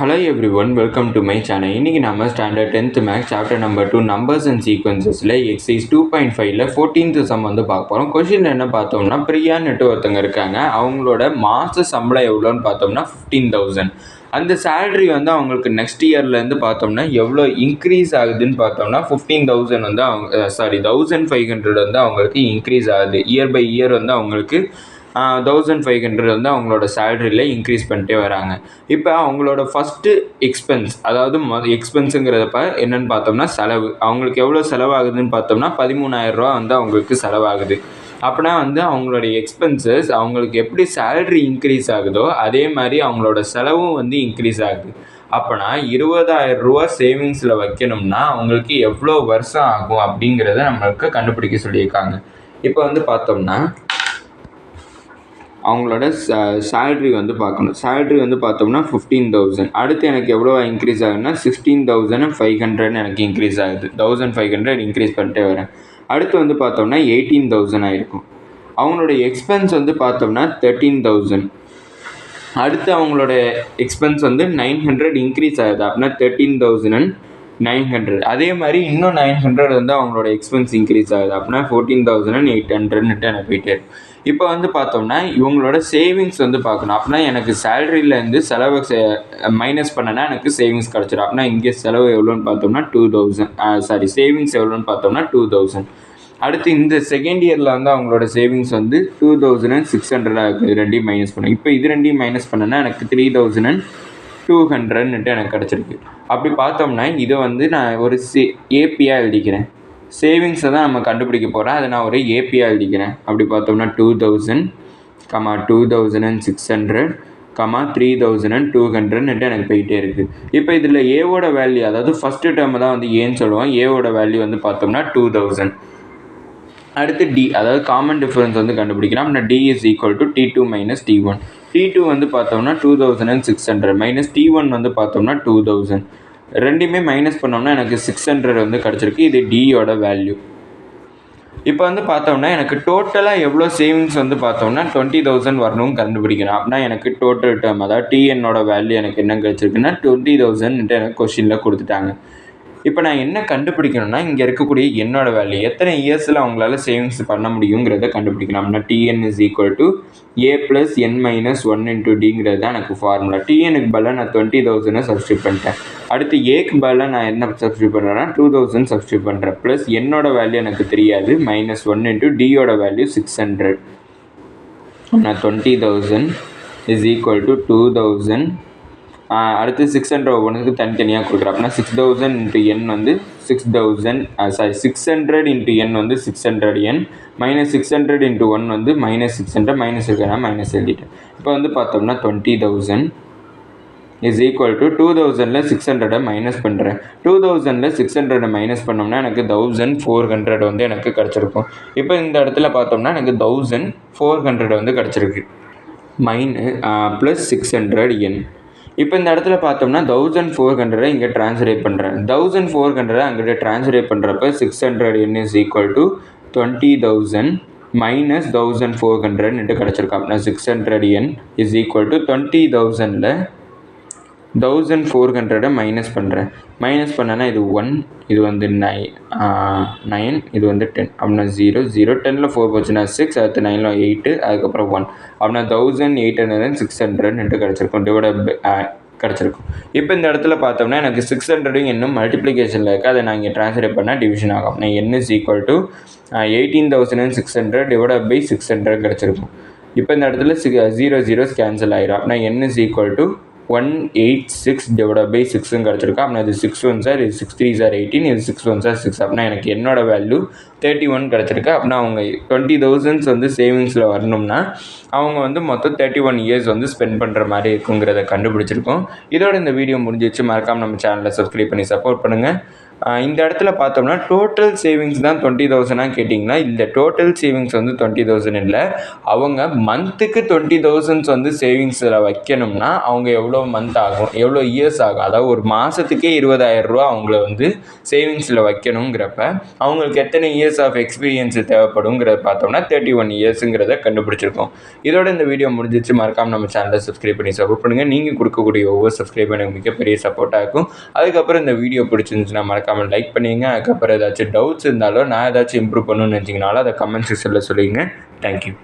Hello everyone, welcome to my channel. இன்னைக்கு நம்ம standard 10th maths chapter number 2 numbers and சீக்வன்சஸில் exercise 2.5ல 14th sum வந்து பார்க்க போகிறோம். கொஷின் என்ன பார்த்தோம்னா, பிரியான்னுட்டு ஒருத்தங்க இருக்காங்க. அவங்களோட மாத சம்பளம் எவ்வளோன்னு பார்த்தோம்னா 15,000. அந்த சேலரி வந்து அவங்களுக்கு நெக்ஸ்ட் இயர்லேருந்து பார்த்தோம்னா எவ்வளோ இன்க்ரீஸ் ஆகுதுன்னு பார்த்தோம்னா 15,000 வந்து அவங்க 1,500 வந்து அவங்களுக்கு இன்க்ரீஸ் ஆகுது. இயர் பை இயர் வந்து அவங்களுக்கு 1,500 வந்து அவங்களோட சேலரியில் இன்க்ரீஸ் பண்ணிட்டே வராங்க. இப்போ அவங்களோட ஃபஸ்ட்டு எக்ஸ்பென்ஸ், அதாவது எக்ஸ்பென்ஸுங்கிறதப்ப என்னென்னு பார்த்தோம்னா செலவு. அவங்களுக்கு எவ்வளோ செலவாகுதுன்னு பார்த்தோம்னா 13,000 வந்து அவங்களுக்கு செலவாகுது. அப்படின்னா வந்து அவங்களுடைய எக்ஸ்பென்சஸ் அவங்களுக்கு எப்படி சேலரி இன்க்ரீஸ் ஆகுதோ அதே மாதிரி அவங்களோட செலவும் வந்து இன்க்ரீஸ் ஆகுது. அப்போனா 20,000 சேவிங்ஸில் வைக்கணும்னா அவங்களுக்கு எவ்வளோ வருஷம் ஆகும் அப்படிங்கிறத நம்மளுக்கு கண்டுபிடிக்க சொல்லியிருக்காங்க. இப்போ வந்து பார்த்தோம்னா அவங்களோட சேலரி வந்து பார்க்கணும். சேலரி வந்து பார்த்தோம்னா 15,000. அடுத்து எனக்கு எவ்வளோ இன்க்ரீஸ் ஆகுதுன்னா 16,500 எனக்கு இன்க்ரீஸ் ஆகுது. 1,500 இன்க்ரீஸ் பண்ணிட்டே வரேன். அடுத்து வந்து பார்த்தோம்னா 18,000 ஆகிருக்கும். அவங்களோட எக்ஸ்பென்ஸ் வந்து பார்த்தோம்னா 13,000. அடுத்து அவங்களோட எக்ஸ்பென்ஸ் வந்து 900 இன்க்ரீஸ் ஆகுது. அப்படின்னா 13,900. அதே மாதிரி இன்னும் 900 வந்து அவங்களோட எக்ஸ்பென்ஸ் இன்க்ரீஸ் ஆகுது. அப்படின்னா 14,800ன்ட்டு எனக்கு போயிட்டே. இப்போ வந்து பார்த்தோம்னா இவங்களோட சேவிங்ஸ் வந்து பார்க்கணும். அப்படின்னா எனக்கு சேலரியிலேருந்து செலவை மைனஸ் பண்ணனா எனக்கு சேவிங்ஸ் கிடச்சிடும். அப்படின்னா இங்கே செலவு எவ்வளோன்னு பார்த்தோம்னா 2,000 சேவிங்ஸ் எவ்வளோன்னு பார்த்தோம்னா 2,000. அடுத்து இந்த செகண்ட் இயரில் வந்து அவங்களோட சேவிங்ஸ் வந்து 2,600 இருக்குது. ரெண்டையும் மைனஸ் பண்ணேன். இப்போ இது ரெண்டையும் மைனஸ் பண்ணேன்னா எனக்கு 3,200ன்ட்டு எனக்கு கிடச்சிருக்கு. அப்படி பார்த்தோம்னா இதை வந்து நான் ஒரு ஏபியாக எழுதிக்கிறேன். சேவிங்ஸை தான் நம்ம கண்டுபிடிக்க போகிறேன். அதை நான் ஒரு ஏபியாக எழுதிக்கிறேன். அப்படி பார்த்தோம்னா 2,000, 2,600, 3,200ன்ட்டு எனக்கு போயிட்டே இருக்குது. இப்போ இதில் ஏவோட வேல்யூ, அதாவது ஃபஸ்ட்டு டேர்மை தான் வந்து ஏன்னு சொல்லுவோம். ஏவோட வேல்யூ வந்து பார்த்தோம்னா 2,000. அடுத்து டி, அதாவது காமன் டிஃபரன்ஸ் வந்து கண்டுபிடிக்கலாம். அப்படின்னா T is equal to T2 minus T1. T2 வந்து பார்த்தோம்னா 2,600 மைனஸ் T1 வந்து பார்த்தோம்னா 2,000. ரெண்டுமே மைனஸ் பண்ணோம்னா எனக்கு 600 வந்து கிடச்சிருக்கு. இது டியோட வேல்யூ. இப்போ வந்து பார்த்தோம்னா எனக்கு டோட்டலாக எவ்வளோ சேவிங்ஸ் வந்து பார்த்தோம்னா 20,000 வரணும்னு கண்டுபிடிக்கணும். அப்படின்னா எனக்கு டோட்டல் டேர்ம், அதாவது டிஎன்னோட வேல்யூ எனக்கு என்ன கிடச்சிருக்குன்னா 20,000ன்ட்டு எனக்கு கொஷினில் கொடுத்துட்டாங்க. இப்போ நான் என்ன கண்டுபிடிக்கணும்னா இங்கே இருக்கக்கூடிய என்னோட வேல்யூ, எத்தனை இயர்ஸில் அவங்களால சேவிங்ஸ் பண்ண முடியுங்கிறத கண்டுபிடிக்கணும். அப்படின்னா T N is equal to A plus N minus 1 into டிங்கிறது தான் எனக்கு ஃபார்முலா. டிஎனுக்கு பதிலாக நான் 20,000 சப்ஸ்டியூட் பண்ணிட்டேன். அடுத்து ஏக்கு பதிலாக நான் என்ன சப்ஸ்டியூட் பண்ணுறேன்னா 2,000 சப்ஸ்டியூட் பண்ணுறேன். ப்ளஸ் என்னோட வேல்யூ எனக்கு தெரியாது, மைனஸ் 1 இன்ட்டு டியோட வேல்யூ 600. நான் 20,000 இஸ் ஈக்குவல் டு 2,000. அடுத்து 600 ஒவ்வொன்றுக்கு தனித்தனியாக கொடுக்குறேன். அப்படின்னா 6,000 இன்ட்டு என் வந்து 600 இன்ட்டு என் வந்து 600n, மைனஸ் 600 இன்ட்டு 1 வந்து மைனஸ் 600, மைனஸ் இருக்கிறேன் மைனஸ் எழுதிட்டேன். இப்போ வந்து பார்த்தோம்னா 20,000 இஸ் ஈக்குவல் டு 2,000ல் 600 மைனஸ் பண்ணுறேன். 2,000ல் 600 மைனஸ் பண்ணோம்னா எனக்கு 1,400 வந்து எனக்கு கிடச்சிருக்கும். இப்போ இந்த இடத்துல பார்த்தோம்னா எனக்கு 1,400 வந்து கிடச்சிருக்கு. Plus 600n. இப்போ இந்த இடத்துல பார்த்தோம்னா 1,400 இங்கே ட்ரான்ஸ்லேட் பண்ணுறேன். 1,400 அங்கிட்ட ட்ரான்ஸ்லேட் பண்ணுறப்ப 600n is equal to 20,000 minus 1,400ன்ட்டு கிடச்சிருக்கோம். அப்படின்னா 600n இஸ் ஈக்குவல் டு 20,000ல் 1,400 மைனஸ் பண்ணுறேன். மைனஸ் பண்ணனா இது 1, இது வந்து 9, இது வந்து 10. அப்படின்னா 0, 10ல் 4 போச்சுன்னா 6, அடுத்து 9ல் 8, அதுக்கப்புறம் 1. அப்படின்னா 1,800 கிடச்சிருக்கும், டிவைட் கிடச்சிருக்கும். இப்போ இந்த இடத்துல பார்த்தோம்னா எனக்கு 600 இன்னும் மல்டிப்ளிகேஷனில் இருக்குது. அதை நான் இங்கே ட்ரான்ஸ்லேட் பண்ணால் டிவிஷன் ஆகும். அப்படின்னா n is equal to 18,600 divide by 600 கிடச்சிருக்கும். இப்போ இந்த இடத்துல 0 கேன்சல் ஆகிடும். அப்படின்னா n is equal to 186 divide by 6 கிடச்சிருக்கா. அப்படின்னா இது 6 1 சார், இது 6 3 சார் 18, இது 6 1 சார் 6. அப்படின்னா எனக்கு என்னோட வேல்யூ 31 கிடச்சிருக்கு. அப்படின்னா அவங்க 20,000 வந்து சேவிங்ஸில் வரணும்னா அவங்க வந்து மொத்தம் 31 இயர்ஸ் வந்து ஸ்பெண்ட் பண்ணுற மாதிரி இருக்குங்கிறத கண்டுபிடிச்சிருக்கோம். இதோட இந்த வீடியோ முடிஞ்சிச்சு. மறக்காமல் நம்ம சேனலை சப்ஸ்கிரைப் பண்ணி சப்போர்ட் பண்ணுங்கள். இந்த இடத்துல பார்த்தோம்னா டோட்டல் சேவிங்ஸ் தான் 20,000 கேட்டிங்கன்னா இல்லை, டோட்டல் சேவிங்ஸ் வந்து 20,000 இல்லை. அவங்க மந்த்துக்கு 20,000 வந்து சேவிங்ஸில் வைக்கணும்னா அவங்க எவ்வளோ மந்த் ஆகும், எவ்வளோ இயர்ஸ் ஆகும், அதாவது ஒரு மாதத்துக்கே 20,000 ரூபா அவங்கள வந்து சேவிங்ஸில் வைக்கணுங்கிறப்ப அவங்களுக்கு எத்தனை இயர்ஸ் ஆஃப் எக்ஸ்பீரியன்ஸ் தேவைப்படுங்கிறத பார்த்தோம்னா 31 இயர்ஸுங்கிறத கண்டுபிடிச்சிருக்கோம். இதோட இந்த வீடியோ முடிஞ்சிச்சு. மறக்காமல் நம்ம சேனலை சப்ஸ்கிரைப் பண்ணி சப்போர்ட் பண்ணுங்கள். நீங்கள் கொடுக்கக்கூடிய ஒவ்வொரு சப்ஸ்கிரைப் எனக்கு மிகப்பெரிய சப்போர்ட்டாக இருக்கும். அதுக்கப்புறம் இந்த வீடியோ பிடிச்சிருந்துச்சுன்னா மறக்காமல் லைக் பண்ணிங்க. அதுக்கப்புறம் ஏதாச்சும் டவுட்ஸ் இருந்தாலும் நான் ஏதாச்சும் இம்ப்ரூவ் பண்ணணும்னு நினச்சிங்கனாலும் அதை கமெண்ட் செக்ஷனில் சொல்லுங்கள். தேங்க்யூ.